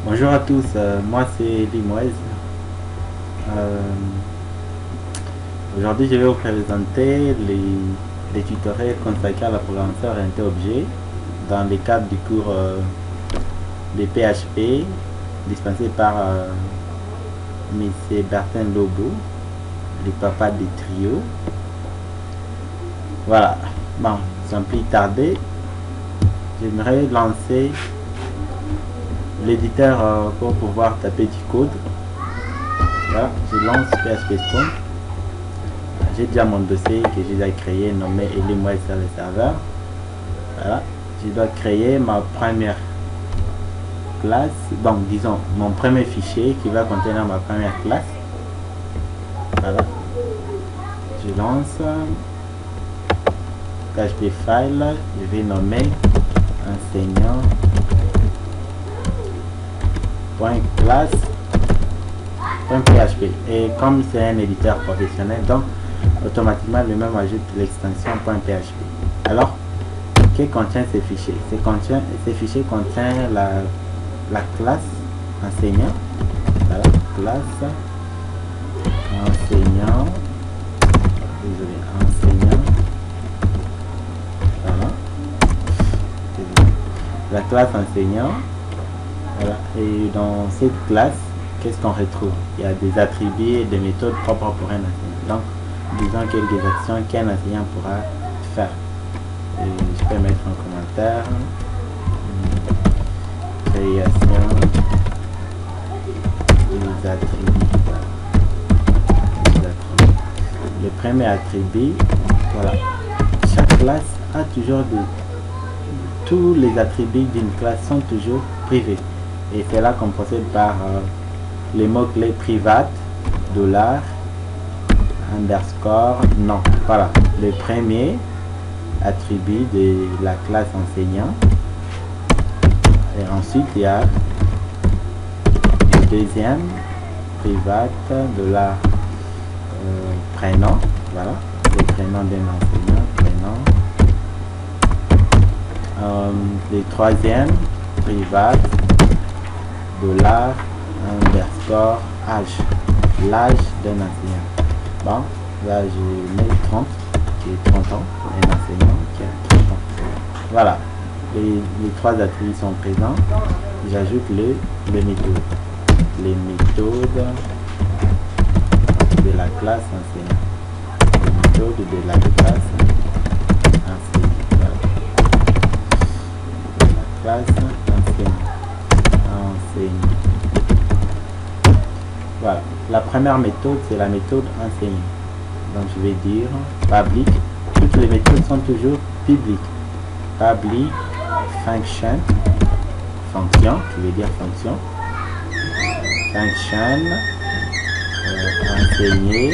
Bonjour à tous, moi c'est Limoise. Euh, Aujourd'hui je vais vous présenter les tutoriels consacrés à la programmation orientée objet dans le cadre du cours de PHP dispensé par M. Bertin Lobo, le papa des trios. Voilà, bon, sans plus tarder, j'aimerais lancer l'éditeur pour pouvoir taper du code. Là, je lance PHP Storm. J'ai déjà mon dossier que j'ai déjà créé, nommé Limoise sur le serveur. Voilà, je dois créer ma première classe, donc disons mon premier fichier qui va contenir ma première classe. Voilà, je lance PHP file, je vais nommer enseignant .classe .php, et comme c'est un éditeur professionnel, donc automatiquement le même ajoute l'extension .php. Alors, que contient ces fichiers? Ces fichiers contiennent la classe enseignant. Voilà, classe enseignant, désolé, enseignant. Voilà, la classe enseignant. Voilà. Et dans cette classe, qu'est-ce qu'on retrouve? Il y a des attributs et des méthodes propres pour un enseignant. Donc, disons quelques actions qu'un enseignant pourra faire. Et je peux mettre un commentaire. Création des attributs. Le premier attribut, voilà. Chaque classe a toujours tous les attributs d'une classe sont toujours privés. Et c'est là qu'on procède par les mots-clés private, $, underscore, non. Voilà, le premier attribut de la classe enseignant. Et ensuite, il y a le deuxième, private, $, prénom. Voilà, le prénom d'un enseignant, prénom. Le troisième, private, $, underscore, âge, l'âge d'un enseignant. Bon, là je mets 30, qui est 30 ans, un enseignant qui a 30 ans. Voilà, les trois attributs sont présents. J'ajoute les méthodes. Les méthodes de la classe enseignant. Les méthodes de la classe enseignant. Voilà. Classe enseignant. Voilà, la première méthode c'est la méthode enseignant. Donc je vais dire public. Toutes les méthodes sont toujours publiques. Public function, fonction, je vais dire fonction. Function, enseigner.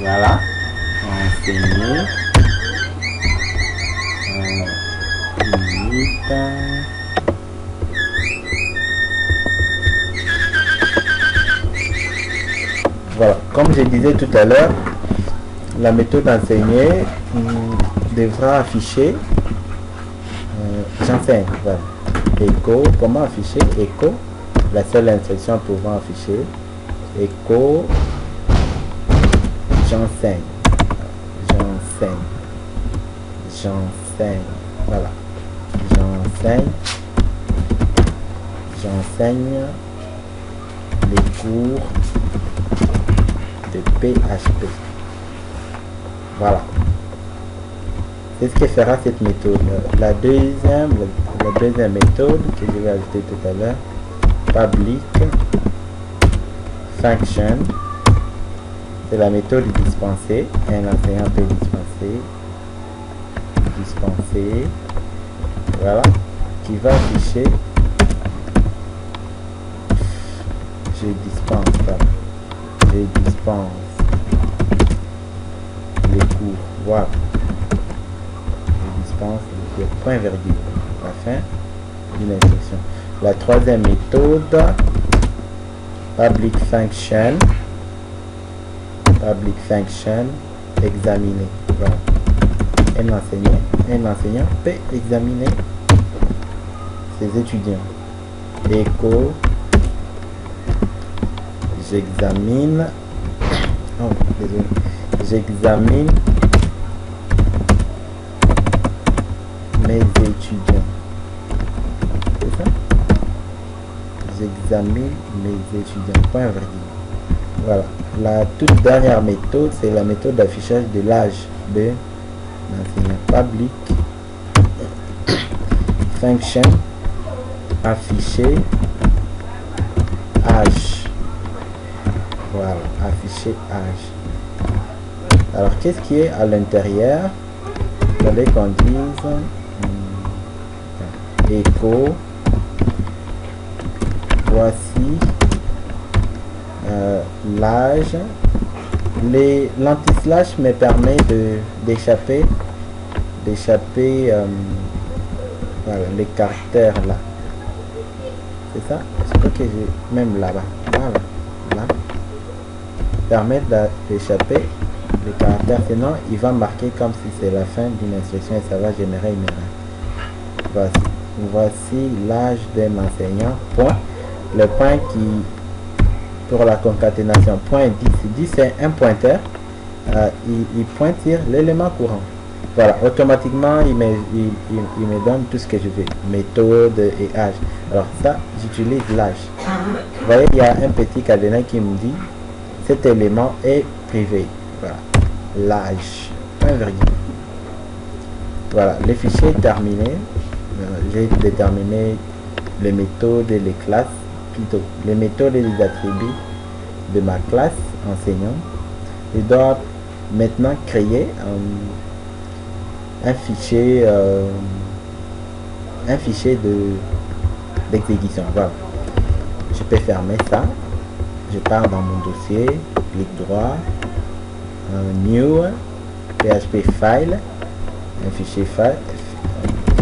Voilà, enseigner. Voilà, comme je disais tout à l'heure, la méthode enseignée devra afficher j'enseigne. Voilà. Echo, comment afficher echo? La seule instruction pouvant afficher echo j'enseigne. J'enseigne. J'enseigne. Voilà. J'enseigne les cours de PHP. Voilà. C'est ce que fera cette méthode. La deuxième méthode que je vais ajouter tout à l'heure, public function, c'est la méthode dispensée. Un enseignant peut dispenser, voilà, qui va afficher je dispense les cours, voilà, je dispense les cours, point virgule, la fin d'une instruction. La troisième méthode, public function examiner, voilà. Un enseignant peut examiner ses étudiants. Écho, j'examine, oh, désolé, j'examine mes étudiants. C'est ça? J'examine mes étudiants. Point virgule. Voilà. La toute dernière méthode, c'est la méthode d'affichage de l'âge de l'enseignant. Public function afficher âge. Voilà, afficher âge. Alors, qu'est-ce qui est à l'intérieur? Il fallait qu'on dise écho. Voici l'âge. L'anti-slash me permet d'échapper voilà, les caractères là. C'est ça? Je crois que j'ai même là-bas. Voilà. Là. Permettre d'échapper les caractères. Sinon, il va marquer comme si c'est la fin d'une instruction et ça va générer une erreur. Voici l'âge d'un enseignant. Point. Le point qui, pour la concaténation, point 10 c'est un pointeur. Il pointe sur l'élément courant. Voilà, automatiquement, il me donne tout ce que je veux. Méthode et âge. Alors ça, j'utilise l'âge. Vous voyez, il y a un petit cadenas qui me dit cet élément est privé. Voilà, l'âge. Point virgule. Voilà, le fichier est terminé. J'ai déterminé les méthodes et les classes, plutôt les méthodes et les attributs de ma classe enseignant. Je dois maintenant créer un fichier d'exécution. Voilà, je peux fermer ça. Je pars dans mon dossier, clic droit, new, php file, un fichier file.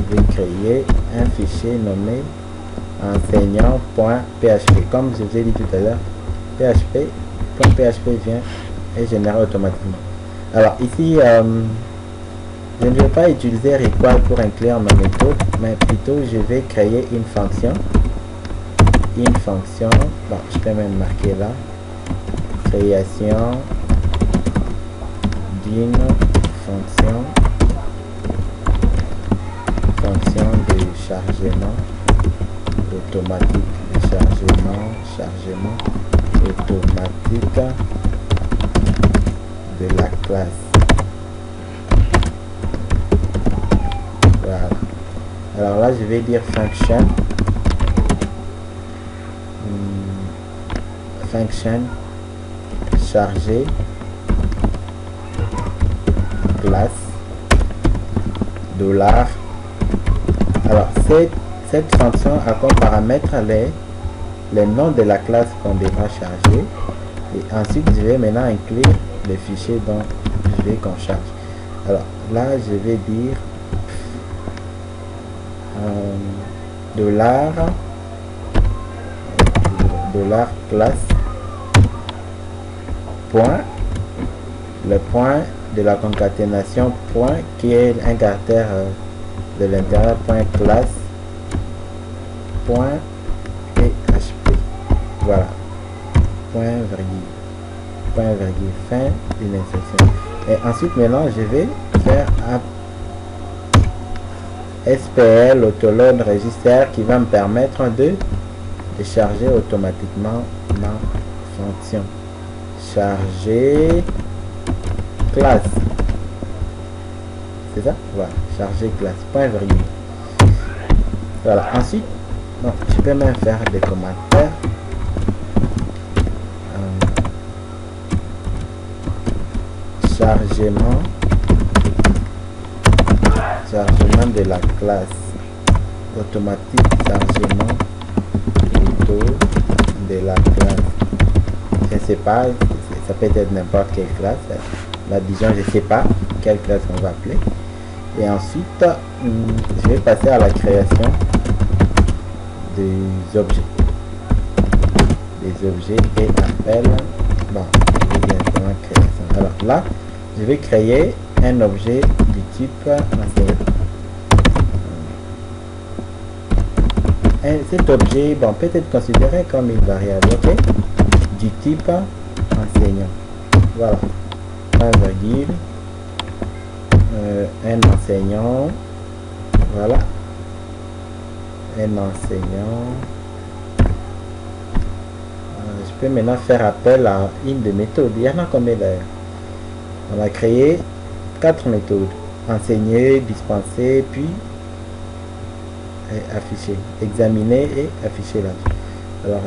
Je vais créer un fichier nommé enseignant.php. Comme je vous ai dit tout à l'heure, php vient et génère automatiquement. Alors ici, je ne vais pas utiliser require pour inclure ma méthode, mais plutôt je vais créer une fonction. Bon, je peux même marquer là, création d'une fonction de chargement automatique, chargement automatique de la classe. Voilà. Alors là, je vais dire function chargé classe $. Alors cette fonction a comme paramètre les noms de la classe qu'on devra charger, et ensuite je vais maintenant inclure les fichiers dont je vais qu'on charge. Alors là, je vais dire $classe point, le point de la concaténation point qui est un caractère de l'intérieur, point classe point php. Voilà, point virgule, fin d'une instruction. Et ensuite maintenant je vais faire un SPL autoload register qui va me permettre de charger automatiquement ma fonction. Charger classe. C'est ça? Voilà, charger classe. Point virgule. Voilà. Ensuite, bon, je peux même faire des commentaires. Chargement de la classe. Automatique chargement de la classe. Je ne sais pas, ça peut être n'importe quelle classe. Là, disons, je ne sais pas quelle classe on va appeler. Et ensuite, je vais passer à la création des objets. Et appel. Bon, je vais directement création. Alors là, je vais créer un objet du type enseignant. cet objet, bon, peut être considéré comme une variable, ok, du type enseignant. Voilà, point virgule, un enseignant, voilà, un enseignant. Je peux maintenant faire appel à une des méthodes. Il y en a combien d'ailleurs? On a créé 4 méthodes: enseigner, dispenser, puis afficher, examiner et afficher là. Alors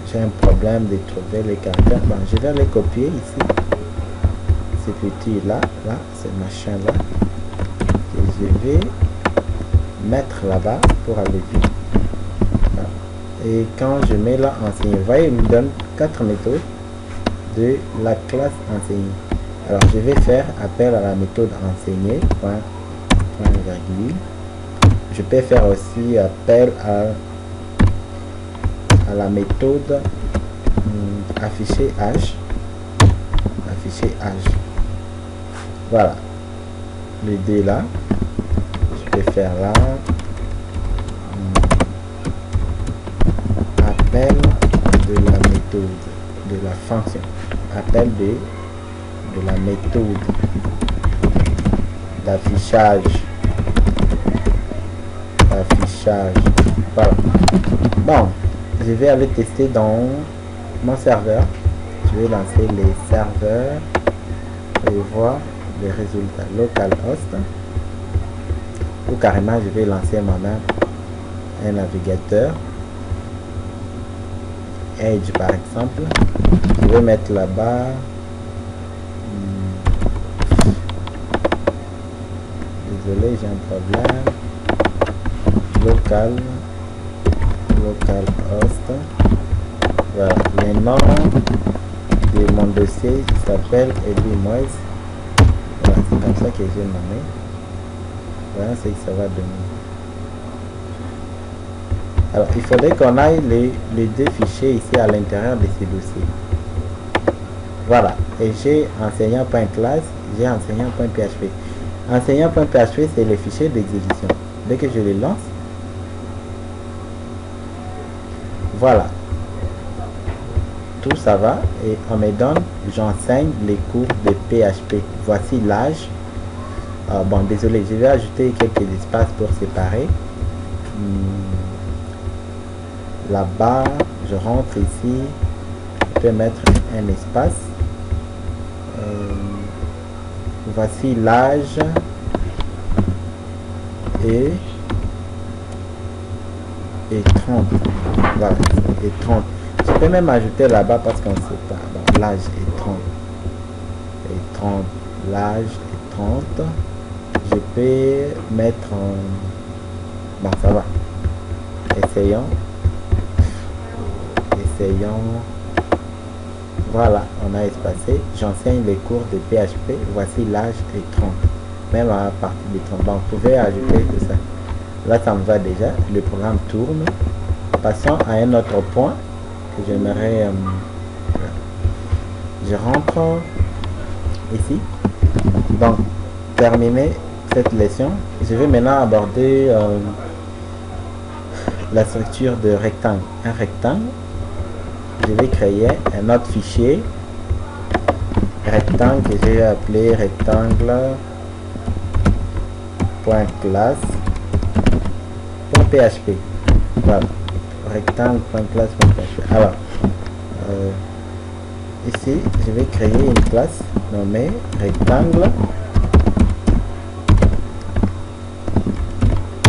j'ai un problème de trouver les caractères. Bon, je vais les copier ici. Ces petits là, ce machin là, et je vais mettre là-bas pour aller vite. Voilà. Et quand je mets là enseigner, vous voyez, il me donne 4 méthodes de la classe enseigner. Alors je vais faire appel à la méthode enseigner, point virgule. Je peux faire aussi appel à la méthode afficher âge. Voilà, les deux là. Je peux faire là appel de la méthode, de la fonction, appel de la méthode d'affichage. Voilà. Bon, je vais aller tester dans mon serveur. Je vais lancer les serveurs et voir les résultats. Localhost, ou carrément je vais lancer moi-même un navigateur Edge par exemple. Je vais mettre là-bas désolé, j'ai un problème. Localhost. Voilà, le nom de mon dossier s'appelle Edwin. Voilà, c'est comme ça que j'ai nommé. Voilà ce que ça va donner. Alors il faudrait qu'on aille les deux fichiers ici à l'intérieur de ces dossiers. Voilà, et j'ai enseignant.classe, j'ai enseignant.php. Enseignant.php, c'est le fichier d'exécution. Dès que je le lance, voilà, tout ça va, et on me donne, j'enseigne les cours de PHP. Voici l'âge. Bon, désolé, je vais ajouter quelques espaces pour séparer. Là-bas, je rentre ici, je peux mettre un espace. Voici l'âge et 30. Voilà, et 30. Je peux même ajouter là-bas parce qu'on ne sait pas. Bon, l'âge est 30. Et 30. L'âge est 30. Je peux mettre en... Bon, ça va. Essayons. Voilà, on a espacé. J'enseigne les cours de PHP. Voici l'âge est 30. Même à partir de 30. Bon, vous pouvez ajouter tout ça. Là, ça me va déjà. Le programme tourne. Passons à un autre point que j'aimerais. Je rentre ici. Donc, terminer cette leçon. Je vais maintenant aborder la structure de rectangle. Un rectangle. Je vais créer un autre fichier rectangle que j'ai appelé rectangle.classe.php. Voilà, rectangle.classe.php. Alors ici je vais créer une classe nommée rectangle.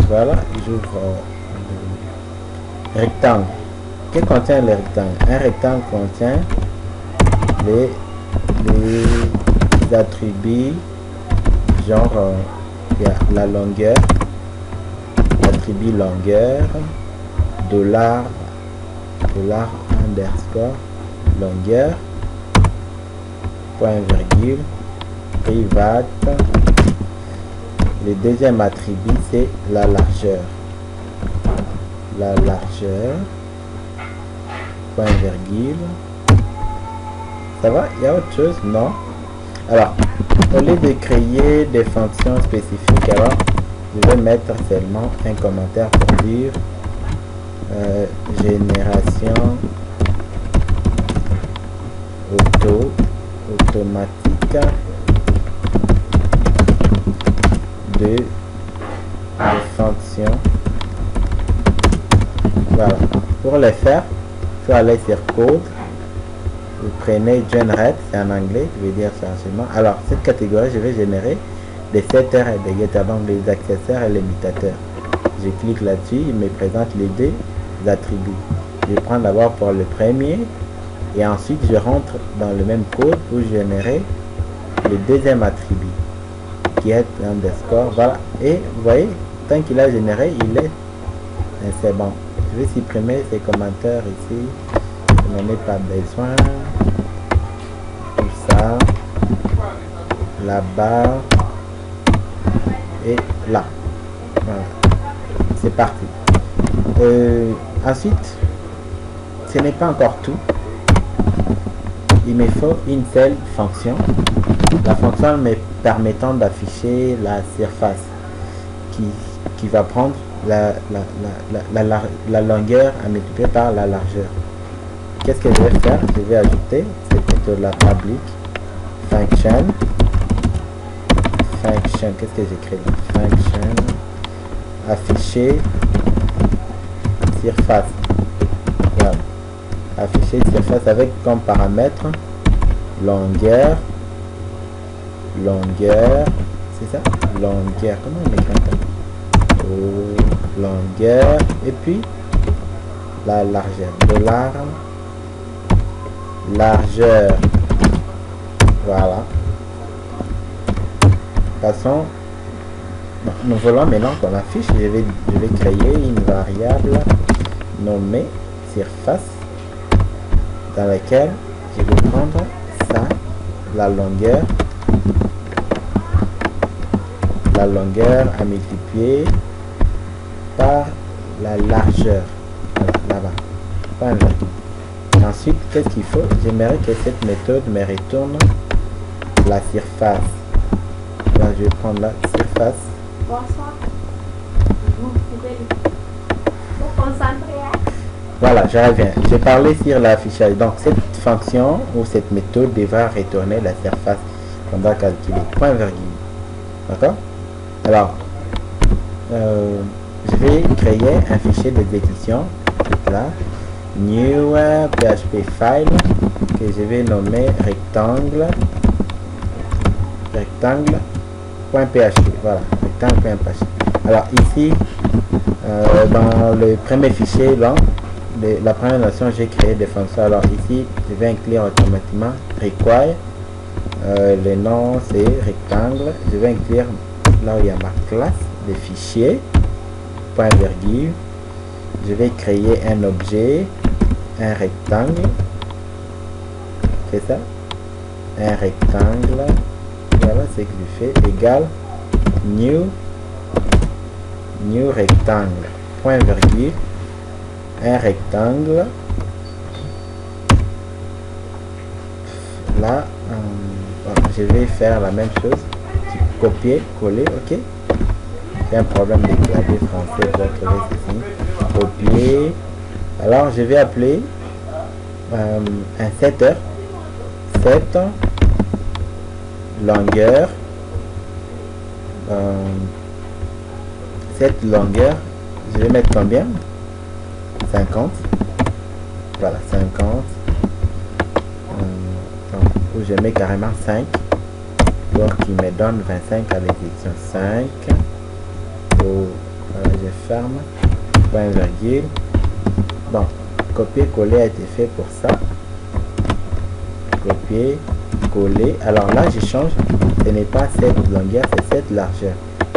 Voilà, j'ouvre rectangle. Que contient le rectangle? Un rectangle contient les attributs, genre il y a la longueur, l'attribut longueur, $_ longueur, point virgule, private. Le deuxième attribut c'est la largeur. Point virgule. Ça va? Il y a autre chose? Non. Alors, au lieu de créer des fonctions spécifiques, alors je vais mettre seulement un commentaire pour dire génération automatique de fonctions. Voilà. Pour le faire, il faut aller sur code. Vous prenez generate, c'est en anglais, je vais dire chargement. Alors, cette catégorie, je vais générer des setters et des getters, donc les accessoires et les mutateurs. Je clique là-dessus, il me présente les deux attributs. Je vais prendre d'abord pour le premier et ensuite je rentre dans le même code pour générer le deuxième attribut qui est underscore. Voilà. Et vous voyez, tant qu'il a généré, il est. C'est bon. Je vais supprimer ces commentaires ici. Je n'en ai pas besoin. Tout ça. Là-bas. Et là. Voilà. C'est parti. Ensuite, ce n'est pas encore tout. Il me faut une seule fonction. La fonction me permettant d'afficher la surface qui va prendre la longueur à multiplier par la largeur. Qu'est-ce que je vais faire? Je vais ajouter cette méthode la public function. Qu'est-ce que j'écris là? Function afficher surface. Voilà. Afficher surface avec comme paramètre longueur, c'est ça? Longueur, comment on écrit ça? Longueur et puis la largeur, largeur. Voilà. Passons. Bon, nous voulons maintenant qu'on affiche. Je vais créer une variable nommée surface dans laquelle je vais prendre ça, la longueur à multiplier par la largeur. Voilà, là-bas. Ensuite, qu'est-ce qu'il faut? J'aimerais que cette méthode me retourne la surface. Donc, je vais prendre la surface. Bonsoir. Vous pouvez vous concentrer. Voilà, je reviens. J'ai parlé sur l'affichage. Donc, cette fonction ou cette méthode devra retourner la surface qu'on va calculer. Point virgule. D'accord? Alors, je vais créer un fichier d'exécution. Là, new PHP file que je vais nommer rectangle.php. Voilà, rectangle.php. Alors ici, dans le premier fichier, là, la première notion, j'ai créé des fonctions. Alors ici, je vais inclure automatiquement require. Le nom c'est rectangle. Je vais inclure là où il y a ma classe de fichiers. Point virgule. Je vais créer un objet, un rectangle. C'est ça? Un rectangle. Voilà ce que je fais. Égal new rectangle. Point virgule. Un rectangle. Là, je vais faire la même chose. Copier, coller, ok. C'est un problème de clavier français. Je vais trouver ceci. Copier. Alors, je vais appeler un setter. Set longueur. Cette longueur, je vais mettre combien? 50. Voilà, 50. Où je mets carrément 5 pour qu'il me donne 25 à l'exécution. 5. Voilà, je ferme. Point virgule. Bon, copier-coller a été fait pour ça. Copier, coller. Alors là, je change. Ce n'est pas cette longueur, c'est cette largeur.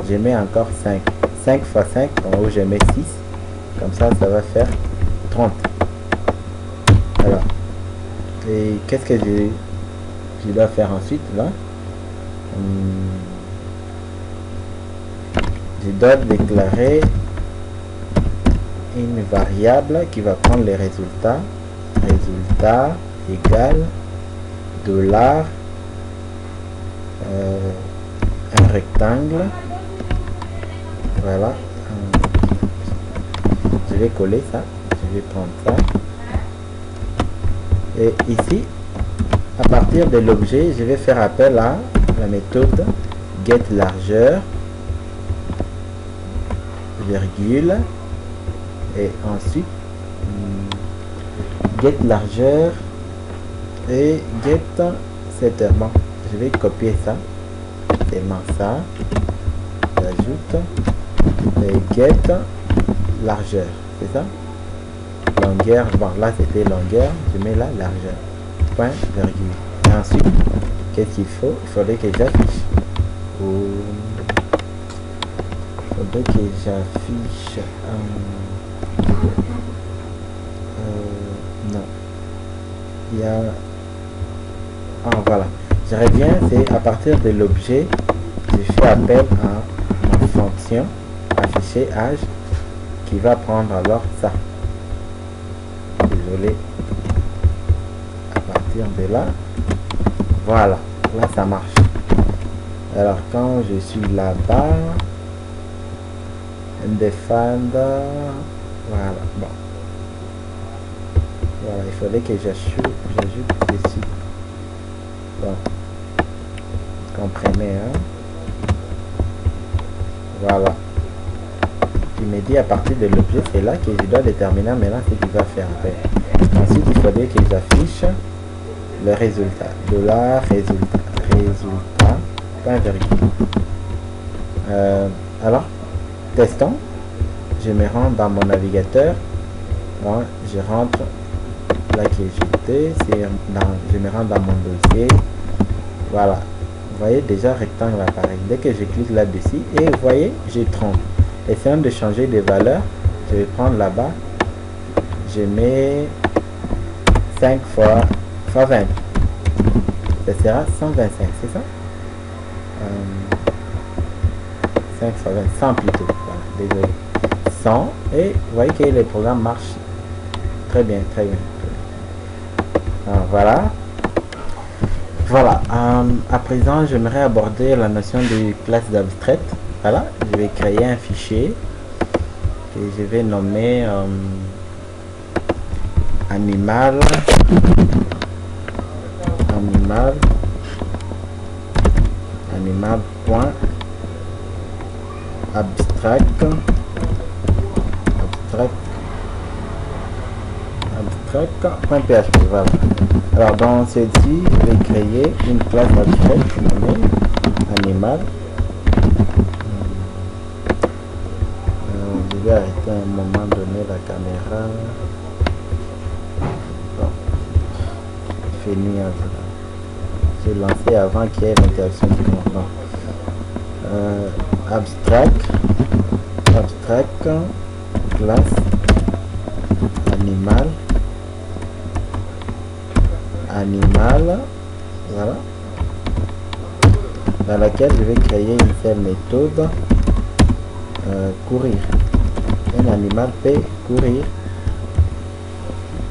Je mets encore 5. 5 fois 5, en haut, je mets 6. Comme ça, ça va faire 30. Alors, et qu'est-ce que je dois faire ensuite là? Je dois déclarer une variable qui va prendre les résultats. Résultat égale $, un rectangle. Voilà. Je vais coller ça. je vais prendre ça. Et ici, à partir de l'objet, je vais faire appel à la méthode getLargeur, virgule, et ensuite getLargeur et getSetter. Bon, je vais copier ça, seulement ça, j'ajoute et getLargeur, c'est ça, longueur, bon là c'était longueur, je mets la largeur, point, virgule, et ensuite qu'est-ce qu'il faut? Il faudrait que j'affiche, non, il y a, voilà, je reviens, c'est à partir de l'objet, je fais appel à ma fonction afficher âge qui va prendre alors ça. Désolé, à partir de là, voilà, là ça marche. Alors quand je suis là-bas, Defender, voilà, bon, voilà, il fallait que j'ajoute ceci. Bon, comprenez, hein? Voilà. Il me dit à partir de l'objet, c'est là que je dois déterminer maintenant ce qu'il va faire après. Ensuite, il faudrait que j'affiche le résultat. Résultat, point virgule. Alors, testons. Je me rends dans mon navigateur. Bon, je rentre là que j'étais. Je me rends dans mon dossier. Voilà. Vous voyez déjà rectangle apparaît. Dès que je clique là-dessus, et vous voyez, je trompe. Essayons de changer de valeur. Je vais prendre là-bas. Je mets 5 fois 20. Ça sera 125, c'est ça? 5 fois 20, 100 plutôt. Voilà, désolé. 100. Et vous voyez que le programme marche très bien, très bien. Alors, voilà. Voilà. À présent, j'aimerais aborder la notion de classe abstraite. Voilà, je vais créer un fichier que je vais nommer animal point abstract, point php. Voilà. Alors dans celle-ci, je vais créer une classe abstraite nommée animal. Je vais arrêter à un moment donné la caméra. Bon. Il fait nuit. J'ai lancé avant qu'il y ait l'interaction du contenant. Abstract classe animal, voilà, dans laquelle je vais créer une seule méthode, courir. Un animal peut courir.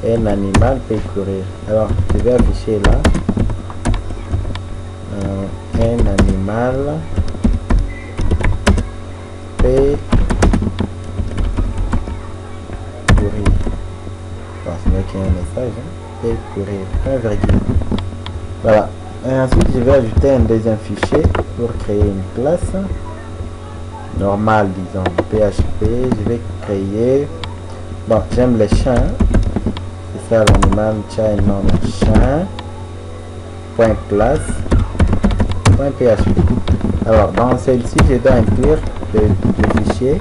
Un animal peut courir. Alors je vais afficher là un animal peut courir. Bon, c'est vrai qu'il y a un message, hein. Peut courir, un virgule. Voilà. Et ensuite je vais ajouter un deuxième fichier pour créer une classe normale, disons PHP. Je vais créer, bon, j'aime les chiens, c'est ça l'animal, chien, non, chien, point classe, point PHP. Alors dans celle-ci, je dois inclure le fichier,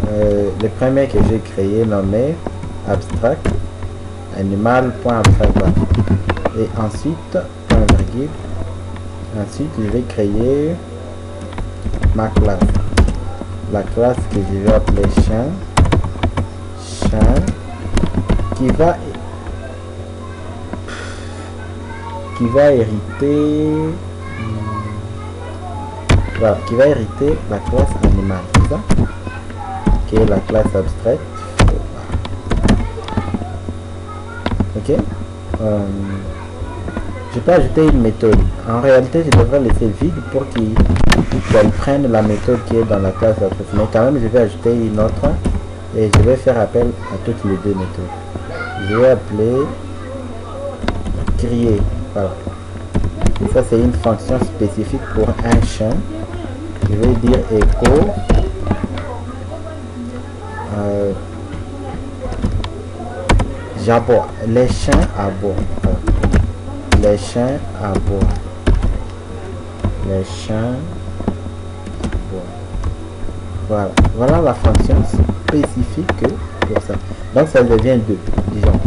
le premier que j'ai créé nommé abstract, animal.abstract, et ensuite point virgule. Ensuite je vais créer ma classe, la classe que je vais appeler chien, qui va hériter, voilà, qui va hériter la classe animal, c'est ça, qui est la classe abstraite. Ok. Je peux ajouter une méthode. En réalité, je devrais laisser vide pour qu'elle prenne la méthode qui est dans la classe abstraite. Mais quand même, je vais ajouter une autre et je vais faire appel à toutes les deux méthodes. Je vais appeler crier. Voilà. Ça c'est une fonction spécifique pour un chien. Je vais dire echo j'aboie. Les chiens aboient. Voilà. Les chiens aboient. Les chiens aboient. Voilà. Voilà la fonction spécifique pour ça. Donc ça devient 2. Disons.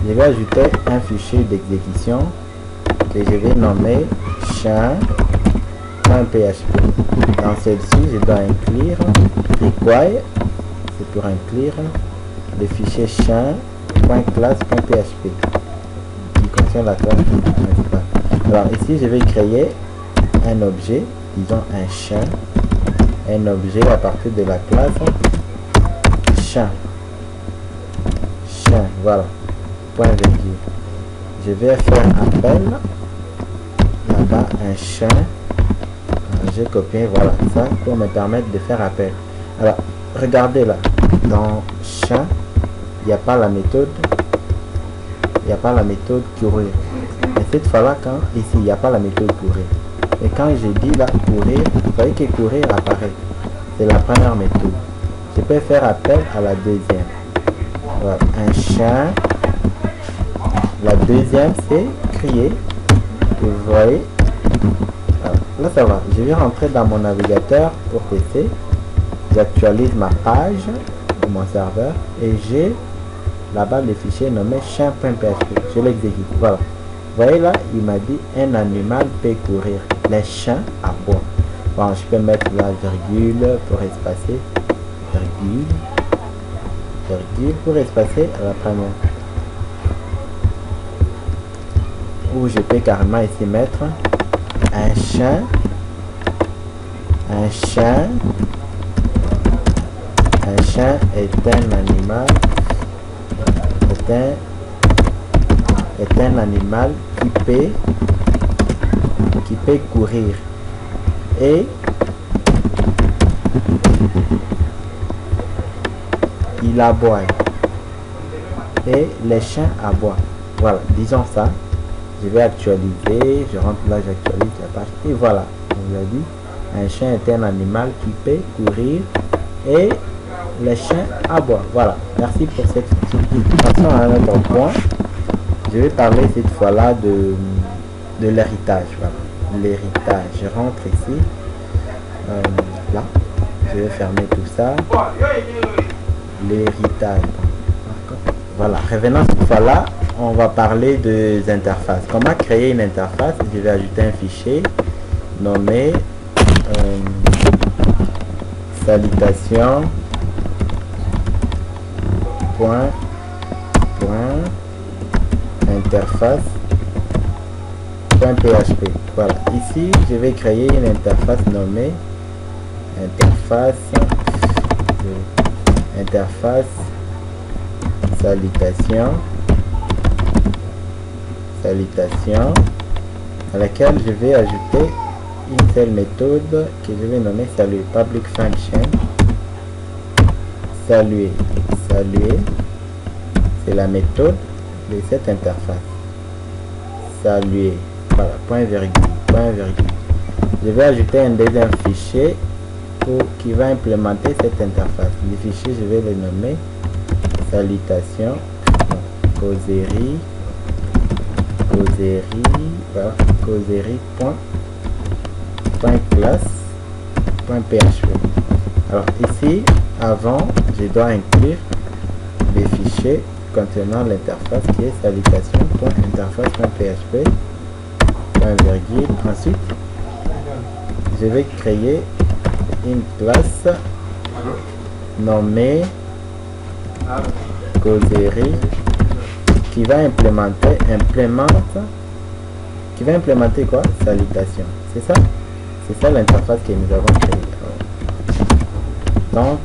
Je vais ajouter un fichier d'exécution que je vais nommer chien.php. Dans celle-ci, je dois inclure require, c'est pour inclure le fichier chien.class.php qui contient la classe principale. Alors ici, je vais créer un objet, disons un chien, un objet à partir de la classe chien. Chien, voilà. Point virgule. Je vais faire appel là-bas un chien. J'ai copié, voilà, ça pour me permettre de faire appel. Alors regardez là, dans chien il n'y a pas la méthode, courir. Et cette fois là, quand ici il n'y a pas la méthode courir, et quand je dis là courir, vous voyez que courir apparaît. C'est la première méthode. Je peux faire appel à la deuxième. Voilà, un chien. La deuxième c'est crier. Vous voyez, là ça va. Je vais rentrer dans mon navigateur pour PC. J'actualise ma page de mon serveur et j'ai là-bas le fichier nommé chien.php. Je l'exécute. Voilà. Vous voyez là, il m'a dit un animal peut courir. Les chiens aboient. Bon, je peux mettre la virgule pour espacer. Virgule pour espacer à la première. Ou je peux carrément ici mettre un chien est un animal qui peut courir et il aboie et les chiens aboient. Voilà, disons ça. Je vais actualiser, je rentre là, j'actualise la page et voilà, on l'a dit, un chien est un animal qui peut courir et les chiens aboient. Voilà, merci pour cette fonction. Passons à un autre point. Je vais parler cette fois-là de l'héritage. Voilà, l'héritage. Je rentre ici, là, je vais fermer tout ça. L'héritage. Voilà, revenons cette fois-là. On va parler des interfaces. Comment créer une interface? Je vais ajouter un fichier nommé salutation interface.php. Voilà. Ici, je vais créer une interface nommée interface salutation à laquelle je vais ajouter une seule méthode que je vais nommer salut, public function saluer, c'est la méthode de cette interface. Saluer, voilà, point virgule. Je vais ajouter un deuxième fichier qui va implémenter cette interface. Le fichier, je vais le nommer salutation causerie, voilà, causerie.class.php. Alors ici, avant, je dois inclure les fichiers contenant l'interface qui est salutation.interface.php, point virgule. Ensuite, je vais créer une classe nommée causerie qui va implémenter quoi? Salutation. C'est ça l'interface que nous avons créée. Donc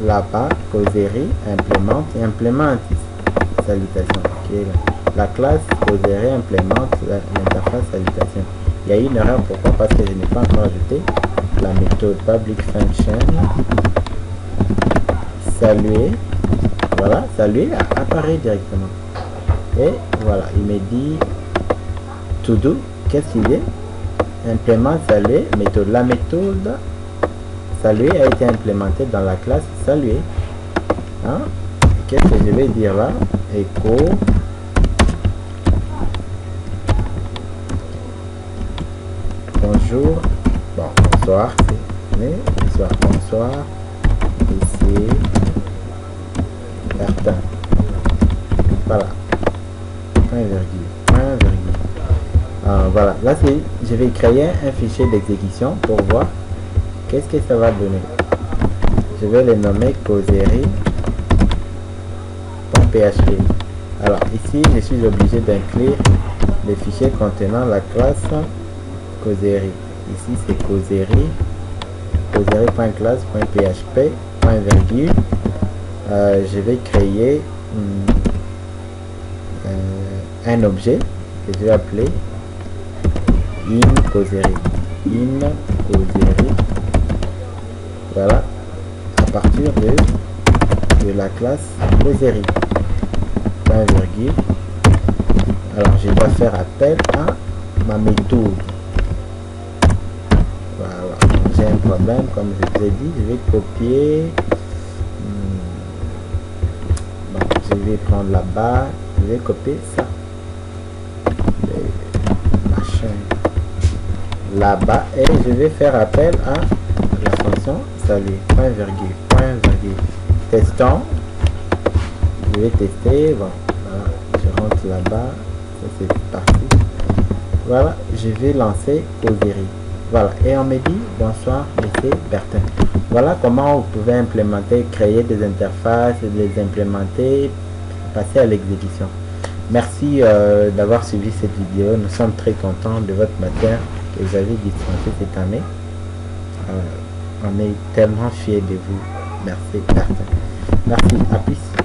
là-bas, causerie implémente salutation. Okay. La classe causerie implémente l'interface salutation. Il y a une erreur, pourquoi? Parce que je n'ai pas encore ajouté la méthode public function saluer. Voilà, saluer apparaît directement. Et voilà, il me dit to do. Qu'est-ce qu'il est? Implémente saluer méthode. La méthode saluer a été implémentée dans la classe saluer. Hein? Qu'est-ce que je vais dire là? Echo bonjour, bon, bonsoir, bonsoir, bonsoir, ici, Bertin. Voilà, point virgule. Voilà, là je vais créer un fichier d'exécution pour voir qu'est-ce que ça va donner. Je vais le nommer causerie.php. Alors ici, je suis obligé d'inclure les fichiers contenant la classe causerie. Ici c'est causerie, causerie.classe.php, point virgule. Je vais créer un objet que je vais appeler in-causerie. Voilà, à partir de la classe causerie, point virgule. Alors je dois faire appel à ma méthode. Voilà, j'ai un problème, comme je vous ai dit, je vais copier. Bon, je vais prendre là-bas, je vais copier ça. Machin. Là-bas, et je vais faire appel à la fonction salut, point virgule. Testons. Je vais tester. Bon, voilà, je rentre là-bas. Ça c'est parti. Voilà, je vais lancer causerie. Voilà, et on me dit bonsoir monsieur Bertin. Voilà comment vous pouvez implémenter, créer des interfaces, les implémenter, passer à l'exécution. Merci d'avoir suivi cette vidéo. Nous sommes très contents de votre matière que vous avez dispensée cette année. On est tellement fiers de vous. Merci Bertin. Merci, à plus.